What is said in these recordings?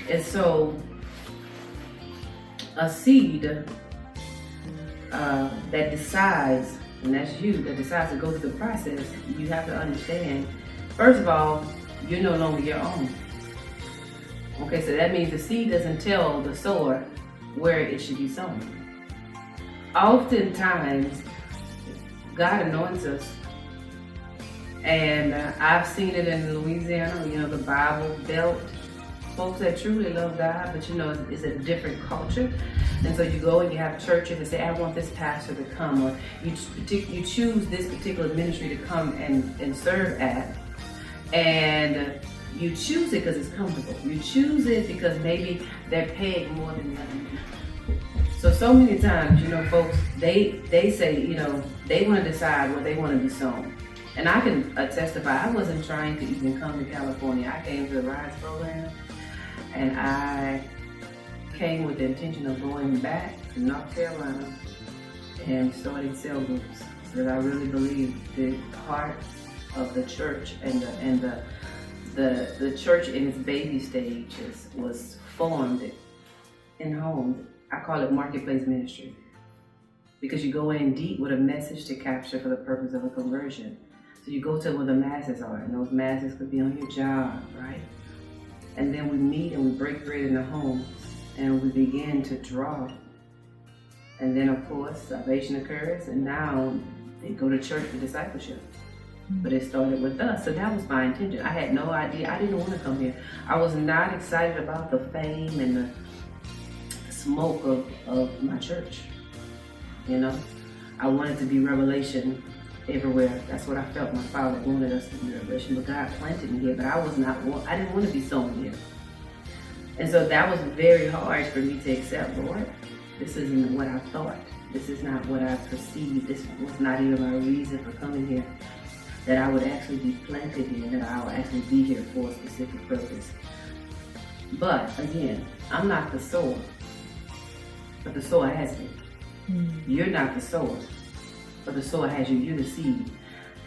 And so a seed that decides, and that's you, that decides to go through the process, you have to understand, first of all, you're no longer your own. Okay, so that means the seed doesn't tell the sower where it should be sown. Oftentimes, God anoints us, and I've seen it in Louisiana, the Bible Belt, folks that truly love God, but it's a different culture. And so you go and you have churches and say, I want this pastor to come, or you choose this particular ministry to come and serve at, and you choose it because it's comfortable. You choose it because maybe they're paid more than the other. So many times, folks, they say, they want to decide where they want to be sown. And I can testify, I wasn't trying to even come to California. I came to the RISE program, and I came with the intention of going back to North Carolina and starting cell groups, because I really believe the heart of the church and the church in its baby stages was formed in homes. I call it marketplace ministry, because you go in deep with a message to capture for the purpose of a conversion. So you go to where the masses are, and those masses could be on your job, right? And then we meet and we break bread in the homes, and we begin to draw. And then, of course, salvation occurs, and now they go to church for discipleship. But it started with us, so that was my intention. I had no idea. I didn't want to come here. I was not excited about the fame and the smoke of my church. I wanted to be revelation everywhere. That's what I felt my Father wanted us to be, revelation. But God planted me here, but I didn't want to be sown here. And so that was very hard for me to accept. Lord, this isn't what I thought. This is not what I perceived. This was not even my reason for coming here. That I would actually be planted here, that I would actually be here for a specific purpose. But again, I'm not the sower, but the sower has me. You're not the sower, but the sower has you. You're the seed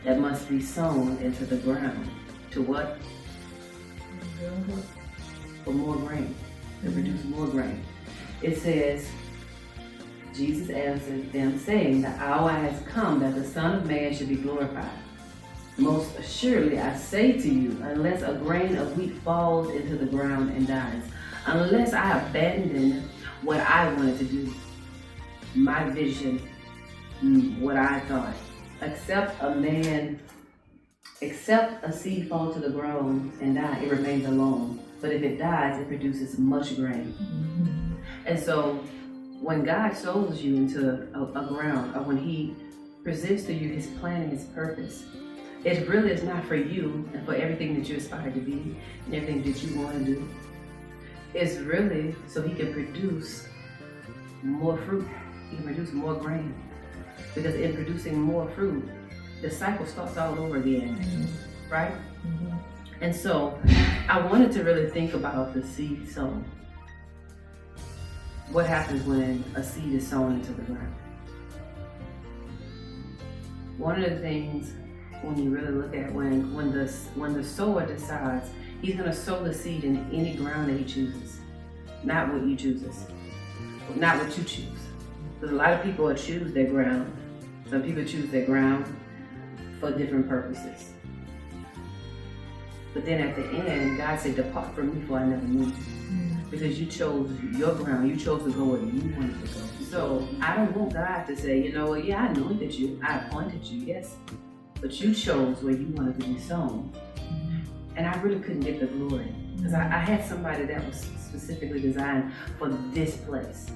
that must be sown into the ground. To what? For more grain, to produce more grain. It says, Jesus answered them, saying, the hour has come that the Son of Man should be glorified. Most assuredly, I say to you, unless a grain of wheat falls into the ground and dies, unless I abandon what I wanted to do, my vision, what I thought, except a seed fall to the ground and die, it remains alone. But if it dies, it produces much grain. And so when God sows you into a ground, or when He presents to you His plan and His purpose, it really is not for you and for everything that you aspire to be and everything that you want to do. It's really so He can produce more fruit. He can produce more grain. Because in producing more fruit, the cycle starts all over again, right? And so I wanted to really think about the seed sown. What happens when a seed is sown into the ground? One of the things when you really look at when the sower decides he's going to sow the seed in any ground that he chooses, not what you chooses, not what you choose. Because a lot of people choose their ground. Some people choose their ground for different purposes. But then at the end, God said, depart from me, for I never knew you. Because you chose your ground. You chose to go where you wanted to go. So I don't want God to say, I anointed you, I appointed you, yes. But you chose where you wanted to be sown. And I really couldn't get the glory. Because I had somebody that was specifically designed for this place.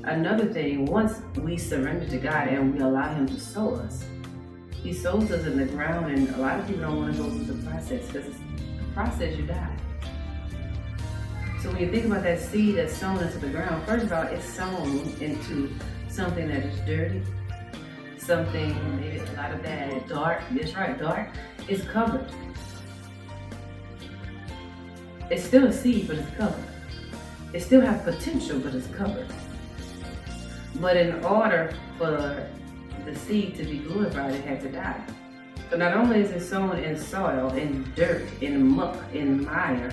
Another thing, once we surrender to God and we allow Him to sow us, He sows us in the ground, and a lot of people don't want to go through the process, because it's the process, you die. So when you think about that seed that's sown into the ground, first of all, it's sown into something that is dirty, something, maybe a lot of that, dark, that's right, dark, it's covered. It's still a seed, but it's covered. It still has potential, but it's covered. But in order for the seed to be glorified, it had to die. So not only is it sown in soil, in dirt, in muck, in mire,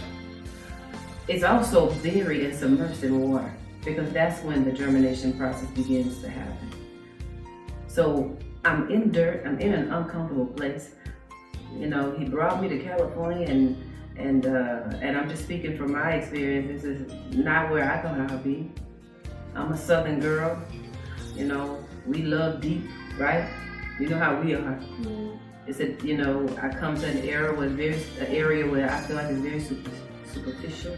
it's also buried and submerged in water, because that's when the germination process begins to happen. So I'm in dirt, I'm in an uncomfortable place. You know, he brought me to California, and I'm just speaking from my experience. This is not where I thought I'd be. I'm a Southern girl. You know, we love deep, right? You know how we are. It's a, you know, I come to an area where I feel like it's very superficial.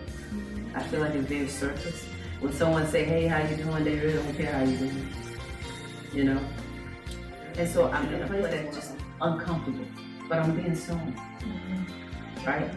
I feel like it's very surface. When someone say, "Hey, how you doing?" they really don't care how you doing. You know. And so I'm in a place that's just uncomfortable, but I'm being sown, right?